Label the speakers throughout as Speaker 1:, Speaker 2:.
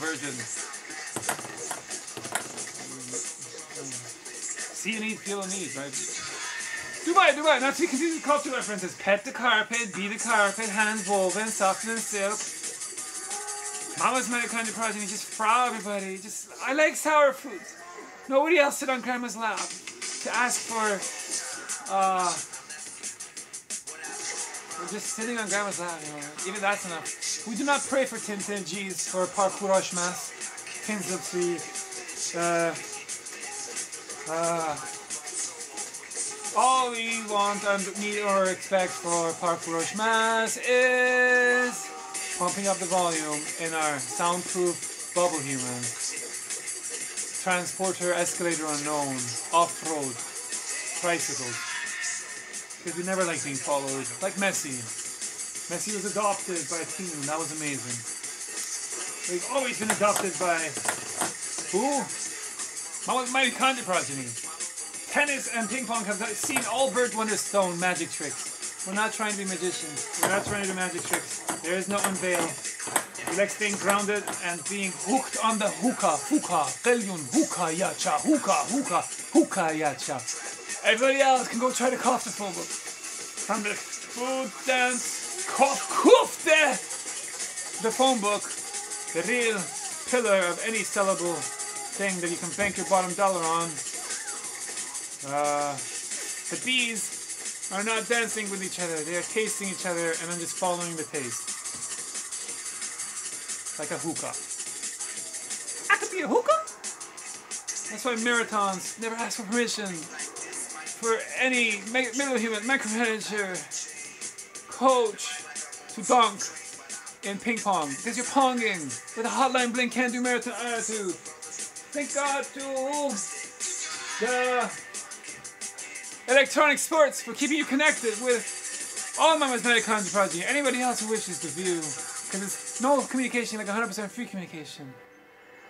Speaker 1: version. See a need, feel a need, right? Dubai. Now, so you can see the cultural references. Pet the carpet, be the carpet, hands woven, softer than silk. Mama's mitochondrial progeny, just for everybody. Just, I like sour fruits. Nobody else sit on grandma's lap to ask for, we're just sitting on grandma's lap, you know. Even that's enough. We do not pray for Tintin G's for par courage mas. Tins of the, all we want and need or expect for par courage mas is pumping up the volume in our soundproof bubble human. Transporter, escalator unknown, off-road, tricycles. Because we never like being followed. Like Messi. Messi was adopted by a team, that was amazing. We've always been adopted by who? Mitochondrial progeny. Tennis and ping pong have seen all Bert Wonderstone magic tricks. We're not trying to be magicians. We're not trying to do magic tricks. There is no unveil. We like staying grounded and being hooked on the hookah, Belyun, hookah, yacha, hookah, yacha. Everybody else can go try to cough the phone book. From the food dance, kofte, the phone book, the real pillar of any sellable thing that you can bank your bottom dollar on. The bees are not dancing with each other, they are tasting each other, and I'm just following the taste. Like a hookah. I could be a hookah? That's why marathons never ask for permission for any middle human micromanager coach to dunk in ping pong. Because you're ponging with a hotline bling can't do marathon attitude. Thank God to the electronic sports for keeping you connected with all Mama's mitochondrial progeny. Anybody else who wishes to view. Because it's no communication like 100% free communication.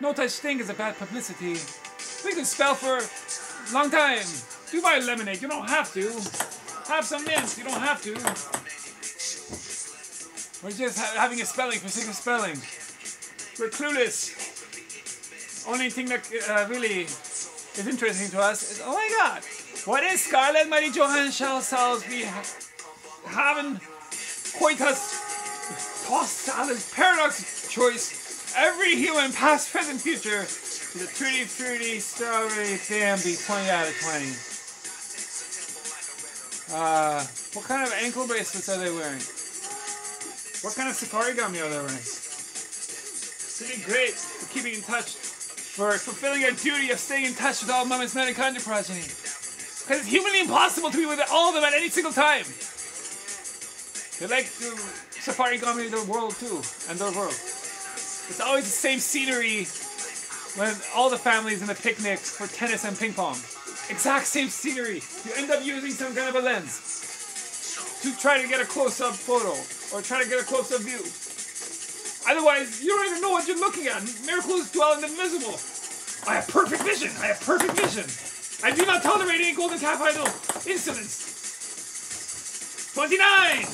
Speaker 1: No such thing as a bad publicity. We can spell for a long time. Do buy lemonade, you don't have to. Have some mint, you don't have to. We're just having a spelling for sake of spelling. We're clueless. Only thing that really is interesting to us is, oh my God, what is Scarlett, Mighty Johann Shell Salisbury having coitus? Toss salad, paradox choice. Every human, past, present, future, is a tutti frutti strawberry Bambi 20 out of 20. What kind of ankle bracelets are they wearing? What kind of safari gummy are they wearing? Doing great for keeping in touch, for fulfilling our duty of staying in touch with all Mama's mitochondrial progeny. Because it's humanly impossible to be with all of them at any single time. They like to safari gummy their world too, and their world. It's always the same scenery when all the families in the picnic for tennis and ping pong. Exact same scenery. You end up using some kind of a lens to try to get a close-up photo or try to get a close-up view. Otherwise, you don't even know what you're looking at. Miracles dwell in the invisible. I have perfect vision. I have perfect vision. I do not tolerate any golden calf idol insolence. 29.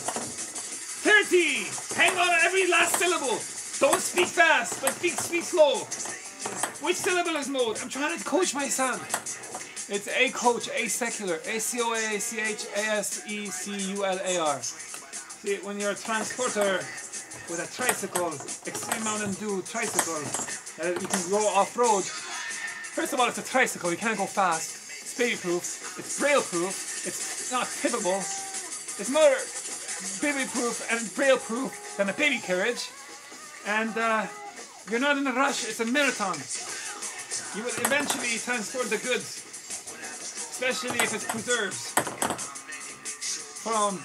Speaker 1: 30. Hang on every last syllable. Don't speak fast, but speak slow. Which syllable is mode? I'm trying to coach my son. It's a coach, a secular, ACOACHASECULAR. See, when you're a transporter with a tricycle, extreme Mountain Dew tricycle, you can go off-road. First of all, it's a tricycle, you can't go fast. It's baby-proof, it's braille-proof, it's not tippable. It's more baby-proof and braille-proof than a baby carriage. And you're not in a rush, it's a marathon. You will eventually transport the goods, especially if it's preserves, from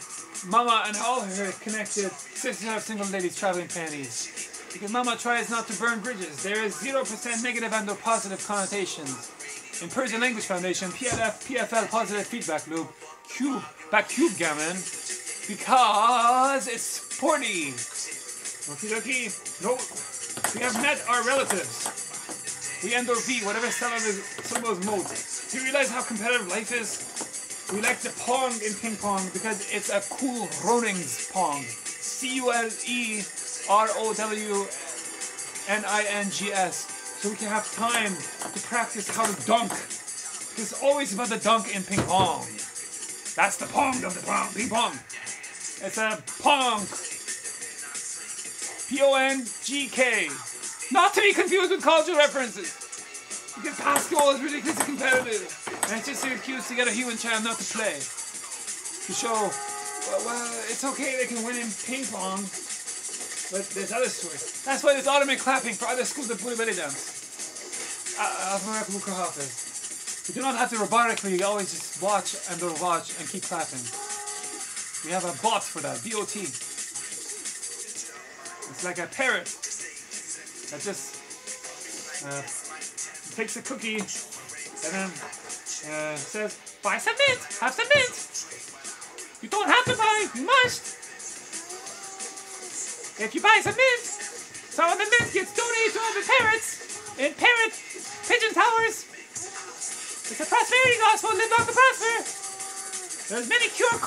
Speaker 1: Mama and all her connected 65 single ladies traveling panties. Because Mama tries not to burn bridges. There is 0% negative and or positive connotations. In Persian Language Foundation, PLF, PFL, positive feedback loop, cube gammon, because it's sporty. Okie dokie. No, we have met our relatives. We end or V, whatever syllable is mode. Do you realize how competitive life is? We like the pong in ping pong because it's a cool Ronings pong. CULEROWNINGS. Nings, so we can have time to practice how to dunk. Because it's always about the dunk in ping pong. That's the pong of the pong, ping pong. It's a pong. P-O-N-G-K. Not to be confused with cultural references. Because basketball is ridiculously competitive. And it's just an excuse to get a human child not to play. To show, well, it's okay, they can win in ping pong. But there's other stories. That's why there's automatic clapping for other schools that play belly dance. We do not have to robotically always just watch and don't watch and keep clapping. We have a bot for that, B-O-T. It's like a parrot that just takes a cookie and then says, buy some mint, have some mint. You don't have to buy, you must. If you buy some mint, some of the mint gets donated to all the parrots in parrot pigeon towers. It's a prosperity gospel, live long to prosper. There's many QR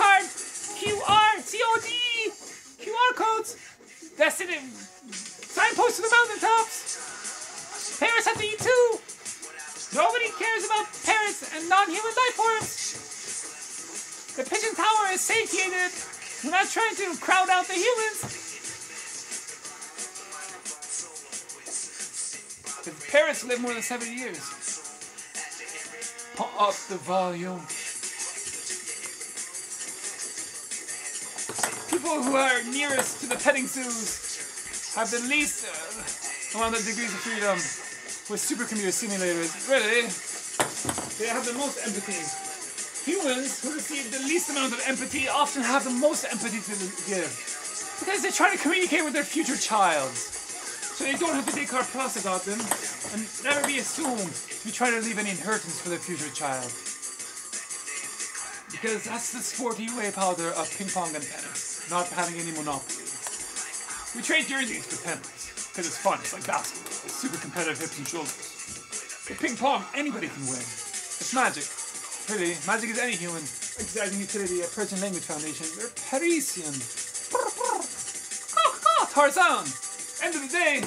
Speaker 1: codes destined in signposts to the mountaintops. Parrots have to eat too. Nobody cares about parrots and non-human life forms. The pigeon tower is satiated. We're not trying to crowd out the humans. The parrots live more than 70 years. Pump up the volume. People who are nearest to the petting zoos have the least amount of degrees of freedom with supercomputer simulators. Really, they have the most empathy. Humans who receive the least amount of empathy often have the most empathy to give. Because they're trying to communicate with their future child. So they don't have to decompress about them and never be assumed to be trying to leave any inheritance for their future child. Because that's the sporty way powder of ping pong and tennis, not having any monopoly. We trade jerseys for tennis, because it's fun, it's like basketball, it's super competitive hips and shoulders. With ping pong, anybody can win. It's magic. Really, magic is any human exercising utility at Persian Language Foundation. They're Parisian. Tarzan! End of the day,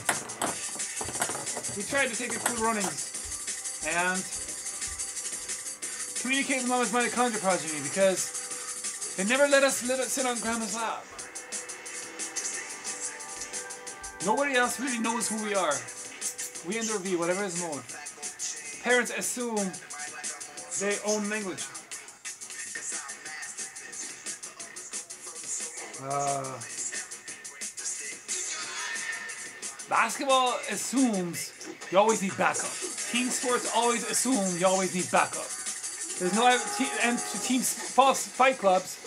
Speaker 1: we tried to take it through runnings and communicate with Mama's mitochondria progeny because they never let us sit on Grandma's lap. Nobody else really knows who we are. We and or we, whatever is mode. Parents assume they own language. Basketball assumes you always need backup. Team sports always assume you always need backup. There's no team false fight clubs,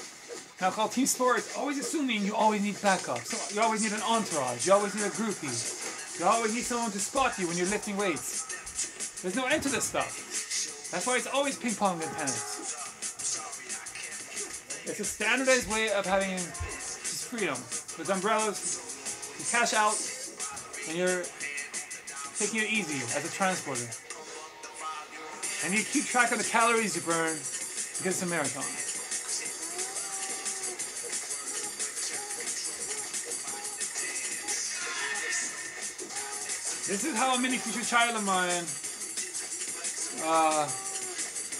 Speaker 1: now called team sports, always assuming you always need backup. So you always need an entourage. You always need a groupie. You always need someone to spot you when you're lifting weights. There's no end to this stuff. That's why it's always ping pong and tennis. It's a standardized way of having just freedom. With umbrellas, you cash out, and you're taking it easy as a transporter. And you keep track of the calories you burn because it's a marathon. This is how a mini future child of mine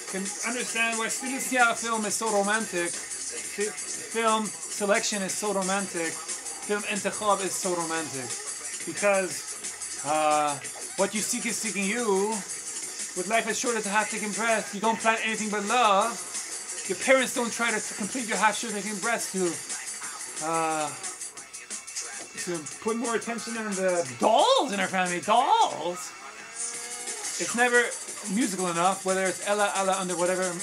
Speaker 1: can understand why students see how film is so romantic. Film selection is so romantic. Film intikhab is so romantic. Because what you seek is seeking you. With life as short as a half-taken breath, you don't plan anything but love. Your parents don't try to complete your half-taken breath to put more attention on the dolls in our family. Dolls! It's never musical enough, whether it's Ella under whatever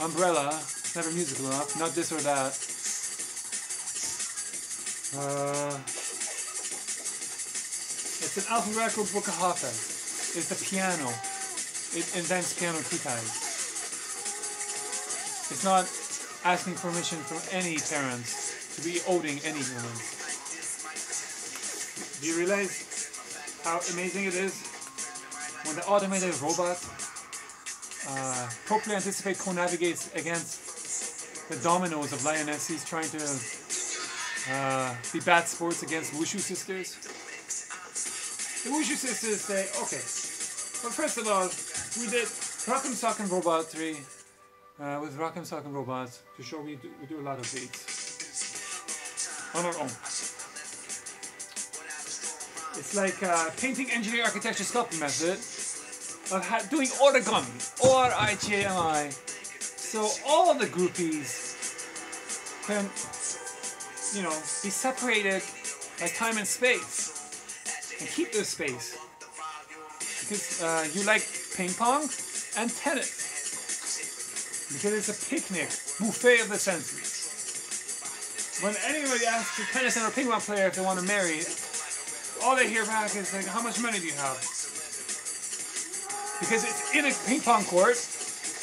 Speaker 1: umbrella. It's never musical enough, not this or that. It's an alphabetical book of Hafez. It's the piano. It invents piano kitais. It's not asking permission from any parents to be owning any humans. Do you realize how amazing it is when the automated robot properly anticipates, co-navigates against the dominoes of lionesses trying to be bad sports against wushu sisters? the Wushu sisters say, okay, well first of all, we did Rock'em Sock'em Robotry with Rock'em Sock'em Robots to show we do a lot of beats on our own. It's like painting, engineering, architecture, sculpting method of doing origami, O-R-I-G-A-M-I. So all the groupies can, you know, be separated by time and space, and keep their space. Because you like ping pong and tennis. Because it's a picnic, buffet of the senses. When anybody asks a tennis and a ping pong player if they want to marry, all they hear back is like, how much money do you have? Because it's in a ping pong court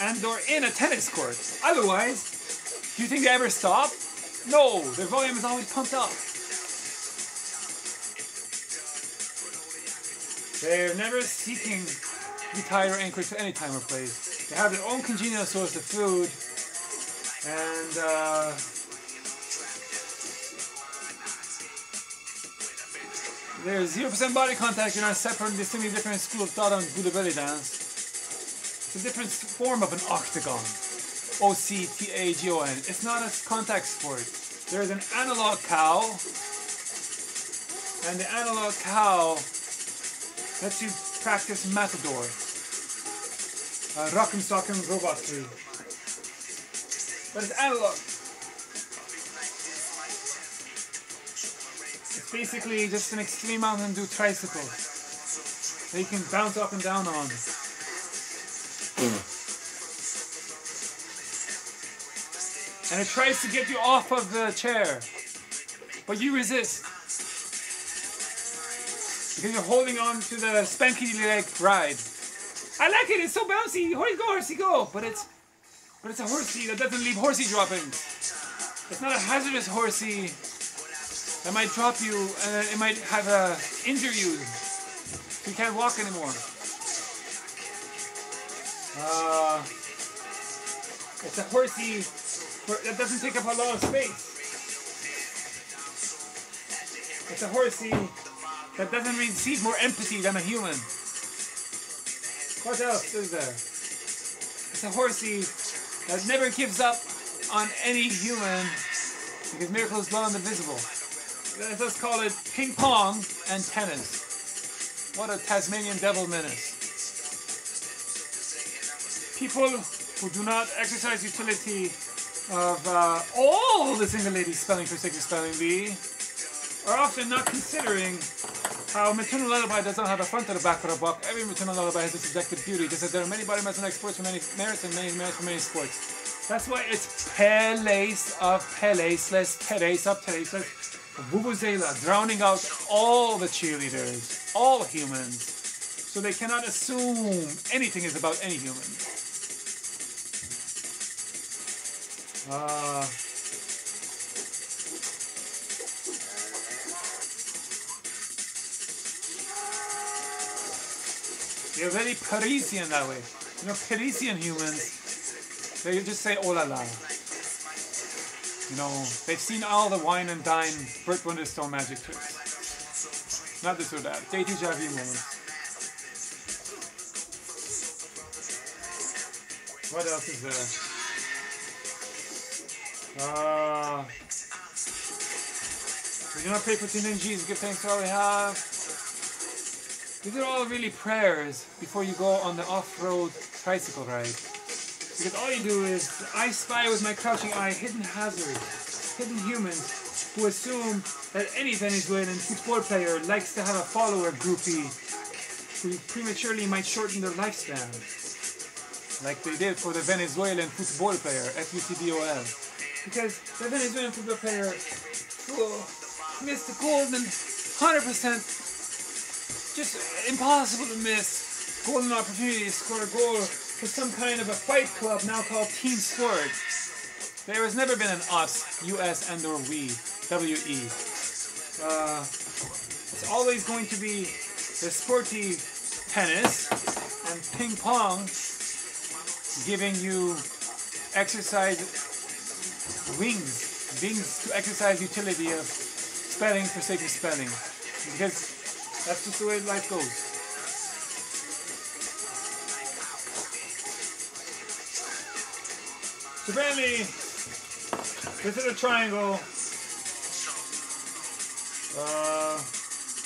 Speaker 1: and or in a tennis court. Otherwise, do you think they ever stop? No, their volume is always pumped up. They're never seeking to be tied or anchored to any time or place. They have their own congenial source of food, and there's 0% body contact. You're not separate and distinctly different school of thought on Buddha belly dance. It's a different form of an octagon. O-C-T-A-G-O-N. It's not a contact sport. There's an analog cow, and the analog cow lets you practice matador. Rock'em Sock'em Robotry. But it's analog. It's basically just an extreme Mountain Dew tricycle that you can bounce up and down on. And it tries to get you off of the chair, but you resist. Because you're holding on to the spanky leg ride. I like it, it's so bouncy, horsey go! But it's a horsey that doesn't leave horsey droppings. It's not a hazardous horsey that might drop you and it might have injure you. So you can't walk anymore. It's a horsey that doesn't take up a lot of space. It's a horsey that doesn't receive more empathy than a human. What else is there? It's a horsey that never gives up on any human because miracles dwell in the visible. Let us call it ping pong and tennis. What a Tasmanian devil menace. People who do not exercise utility of all the single ladies spelling for sake of spelling bee are often not considering how maternal lullaby does not have a front or a back or a buck. Every maternal lullaby has a subjective beauty, just as there are many body mass and sports for many merits and many merits for many sports. That's why it's Pele's of Pele's, less Teres of Teres, less Vuvuzela, drowning out all the cheerleaders, all humans, so they cannot assume anything is about any human. They're very Parisian that way. You know, Parisian humans, they just say oh la la. You know, they've seen all the wine and dine Burt Wonderstone magic tricks. Not this or that. They déjà vu moments. What else is there? We do not pray for contingencies, give thanks for all we have. These are all really prayers before you go on the off-road tricycle ride. Because all you do is, I spy with my crouching eye hidden hazards, hidden humans who assume that any Venezuelan football player likes to have a follower groupie who prematurely might shorten their lifespan. Like they did for the Venezuelan football player, F-U-T-B-O-L. Because the Venezuelan football player missed the golden 100%, just impossible to miss, golden opportunity to score a goal for some kind of a fight club now called Team Sport. There has never been an us, US and or we, W-E. It's always going to be the sporty tennis and ping pong giving you exercise wings to exercise utility of spelling for sake of spelling. Because That's just the way life goes. So apparently, this is a triangle.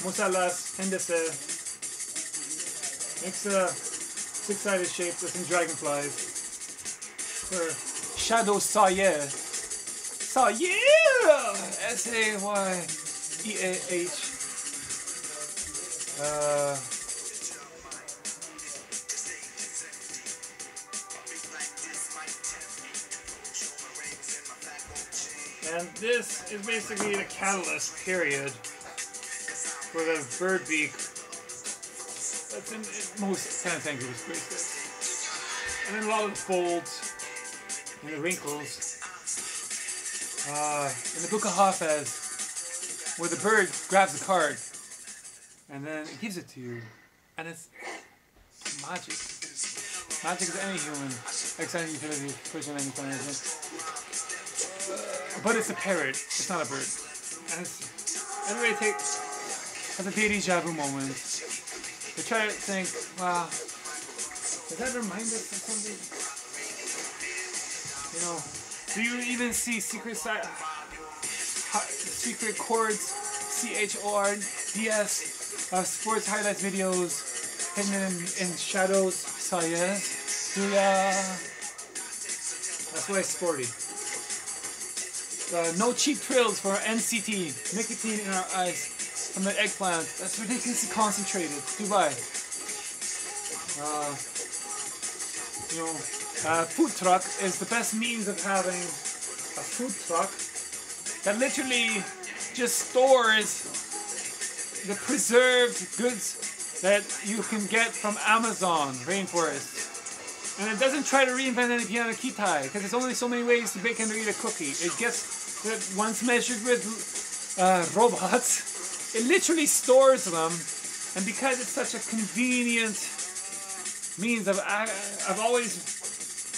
Speaker 1: Musalas, Hendese. Makes a six-sided shape with some dragonflies. For shadow Sayeh. Sayeh! S-A-Y-E-A-H. And this is basically the catalyst period for the bird beak. That's in most kind of things with bracelets. And then a lot of the folds and the wrinkles. In the Book of Hafez, where the bird grabs the card and then it gives it to you. And it's magic. Magic is any human, exciting utility, pushing any management. But it's a parrot, it's not a bird. And it's, everybody has a deja vu moment. They try to think, wow, does that remind us of something? You know, do you even see secret chords, CHORDS, sports highlights videos hidden in shadows, Sayeh? That's why it's sporty. No cheap thrills for NCT, nicotine in our eyes from the eggplant. That's ridiculously concentrated. Dubai. Food truck is the best means of having a food truck that literally just stores the preserved goods that you can get from Amazon rainforest. And it doesn't try to reinvent any piano kitai, because there's only so many ways to bake and eat a cookie. It gets that once measured with robots, it literally stores them, and because it's such a convenient means of always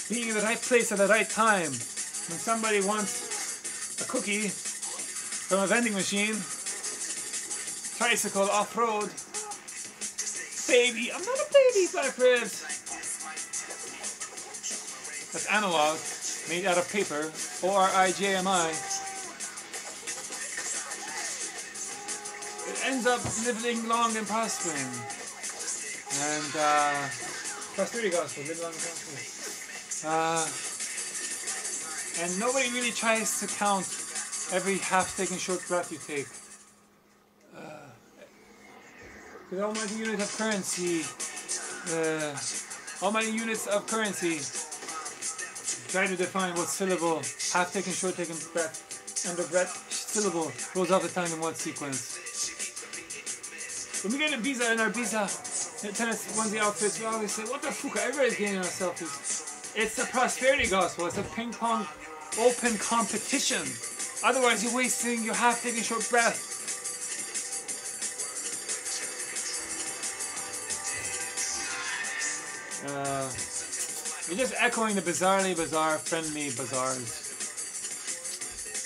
Speaker 1: being in the right place at the right time. When somebody wants a cookie from a vending machine, tricycle, off-road, baby, I'm not a baby, black ribs. That's analog, made out of paper, ORIJMI. It ends up living long and prospering. And, prosperity gospel, live long and prospering. And nobody really tries to count every half-taken short breath you take. Because almighty unit of currency, almighty units of currency try to define what syllable, half-taken, short-taken breath, under breath, syllable rolls off the tongue in what sequence. When we get a visa in our visa, tennis onesie outfits, we always say, what the fuck, everybody's getting on selfies. It's a prosperity gospel, it's a ping pong open competition. Otherwise you're wasting your half-taken short breath. You're just echoing the bizarrely bizarre, friendly bazaars.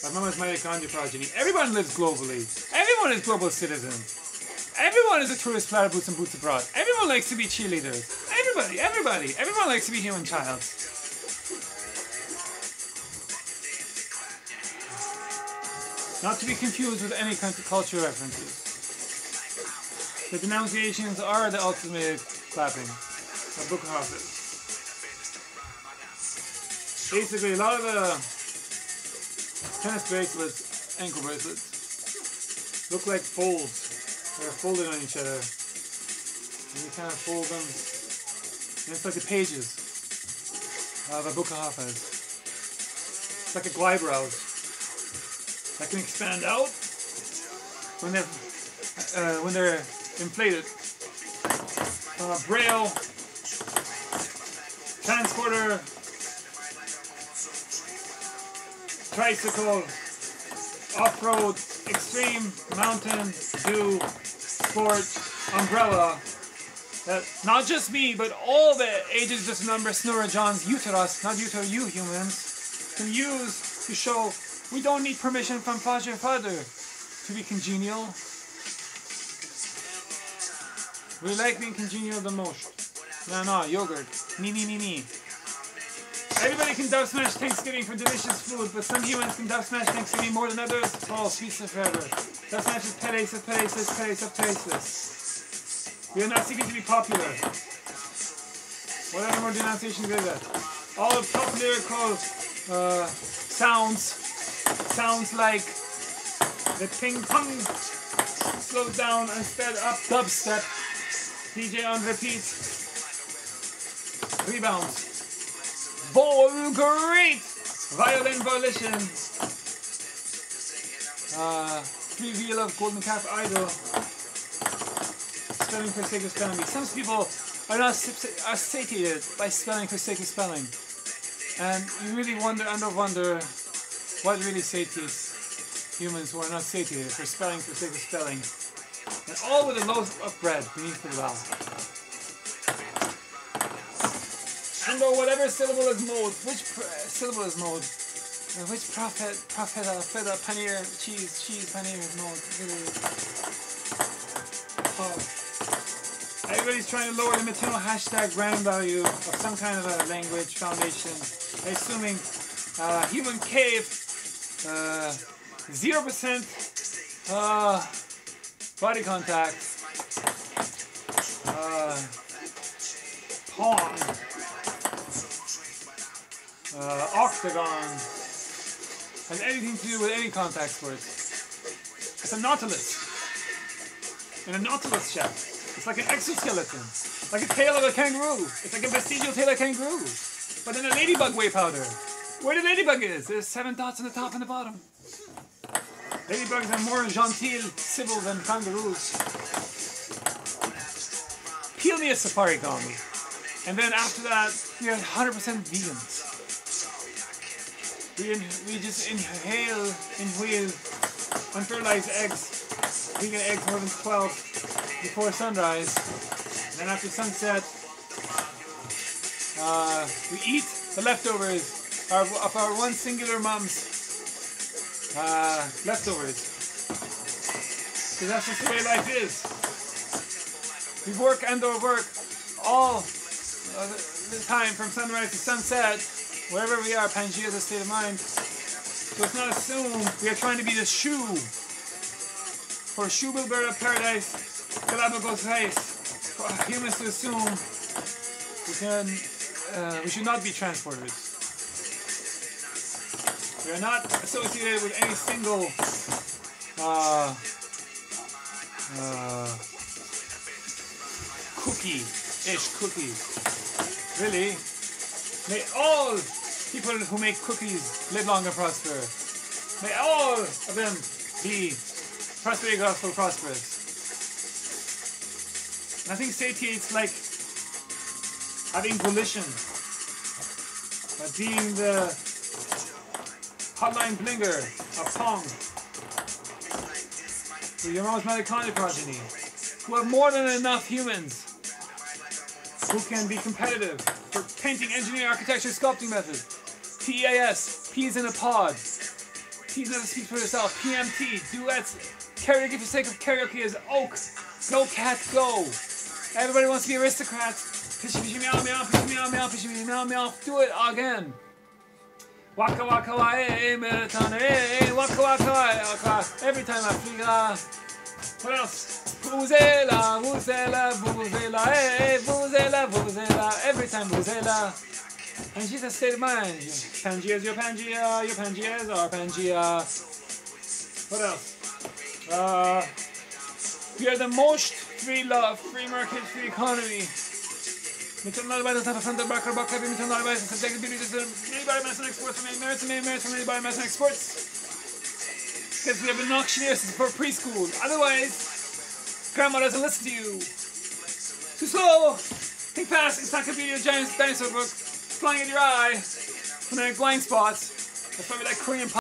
Speaker 1: My mama's mitochondria progeny. Everyone lives globally. Everyone is global citizen. Everyone is a tourist, flatter boots and boots abroad. Everyone likes to be cheerleaders. Everybody. Everyone likes to be human child. Not to be confused with any kind of cultural references. The denunciations are the ultimate clapping. A book of Hafez. Basically, a lot of the tennis bracelets, ankle bracelets, look like folds. They're folded on each other. And you kind of fold them. And it's like the pages of a book of Hafez. It's like a glide route that can expand out when they're inflated. From a braille transporter, tricycle, off-road, extreme, mountain, dew, sport, umbrella, that not just me, but all the ages just number Snurra John's uterus, not you humans, can use to show we don't need permission from fajer father to be congenial. We like being congenial the most. No, yogurt. Me. Everybody can dub smash Thanksgiving for delicious food, but some humans can dub smash Thanksgiving more than others. False, peace forever. Dub smash is palaceless. We are not seeking to be popular. Whatever more denunciation is that. All pop lyrical sounds like the ping pong slows down and sped up dubstep. DJ on repeat. Rebounds. Great! Violin volition. Free wheel of golden calf idol. Spelling for sake of spelling. Some people are not satiated by spelling for sake of spelling. And you really wonder what really satiates humans who are not satiated for spelling for sake of spelling. And all with a loaf of bread beneath the well. And or whatever syllable is mode, which syllable is mode, which prophet, feta, paneer, cheese, paneer is mode. Oh. Everybody's trying to lower the material hashtag brand value of some kind of a language foundation, assuming human cave, 0% body contact, pawn. Octagon has anything to do with any contact sports. It's a nautilus. In a nautilus shell. It's like an exoskeleton. Like a tail of a kangaroo. It's like a vestigial tail of a kangaroo. But in a ladybug whey powder. Where the ladybug is, there's 7 dots on the top and the bottom. Ladybugs are more genteel, civil than kangaroos. Peel me a safari gummy. And then after that, we are 100% vegans. We just inhale unfertilized eggs, vegan eggs more than 12 before sunrise. And then after sunset, we eat the leftovers of our one singular mom's leftovers. Because that's just the way life is. We work and overwork all the time from sunrise to sunset. Wherever we are, Pangea is a state of mind. So it's not assumed we are trying to be the shoe. For shoe will bird of paradise, Galapagos ice. For humans to assume we should not be transporters. We are not associated with any single cookie. Really? May all people who make cookies live long and prosper. May all of them be prosperity gospel prosperous. And I think satiate's like having volition. By being the hotline blinger of Pong. With your most mitochondrial progeny. Who have more than enough humans who can be competitive for painting, engineering, architecture, sculpting method. PEAS, peas in a pod. Peas never speaks for yourself. PMT, duets. Karaoke for the sake of karaoke is oak. Go cat, go. Everybody wants to be aristocrats. Pishy pishy meow meow, pishy meow meow, pishy pishy meow meow. Do it again. Waka waka wa meritana waka waka waka. Every time I feel what else? Vuvuzela, vuvuzela, vuvuzela, vuvuzela. Every time vuvuzela. And she's a state of mind. Pangea is your Pangea is our Pangea. What else? We are the most free love, free market, free economy. Anybody exports exports. Because we have been auctioneers for preschool. Otherwise, grandma doesn't listen to you. Too slow. Think fast. Encyclopedia Giant Dinosaur book. Flying in your eye. When blind spots. That's probably like Korean pop.